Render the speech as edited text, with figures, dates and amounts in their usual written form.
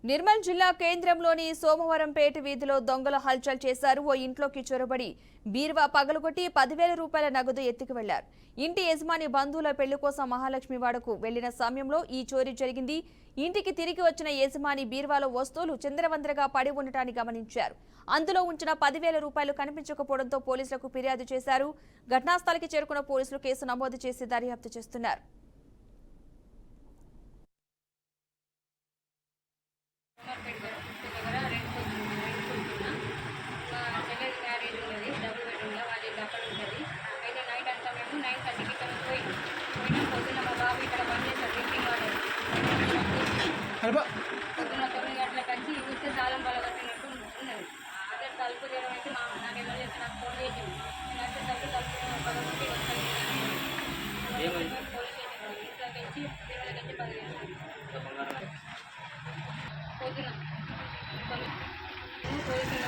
నిర్మల్ జిల్లా కేంద్రంలోని సోమవారంపేట వీధిలో దొంగల హల్చల్ చేశారు. ఓ ఇంట్లోకి చొరబడి బీరువా పగలగొట్టి 10,000 రూపాయల నగదు ఎత్తుకు వెళ్లారు. ఇంటి యజమాని బంధువుల పెళ్లి కోసం మహాలక్ష్మి వాడకు వెళ్లిన సమయంలో ఈ చోరీ జరిగింది. ఇంటికి తిరిగి వచ్చిన యజమాని బీరువాలో వస్తువులు చిందరవందరగా పడి ఉండటాన్ని గమనించారు. అందులో ఉంచిన 10,000 రూపాయలు కనిపించకపోవడంతో పోలీసులకు ఫిర్యాదు చేశారు. ఘటనా స్థలికి చేరుకున్న పోలీసులు కేసు నమోదు చేసి దర్యాప్తు చేస్తున్నారు. పొద్దున్న 9 గంటల కంచి చూస్తే తాళం బలగట్టినట్టు ఉన్నది. అదే తలుపు తీయడం అయితే నాకు ఎవరు చేస్తే నాకు ఫోన్ చేసింది. నేను అంటే తలుపు బలగొట్టి వస్తాను పోలీస్ స్టేషన్ ఇంట్లోకి వచ్చి పిల్లలకి వచ్చి 10,000 పొద్దున పోలీసు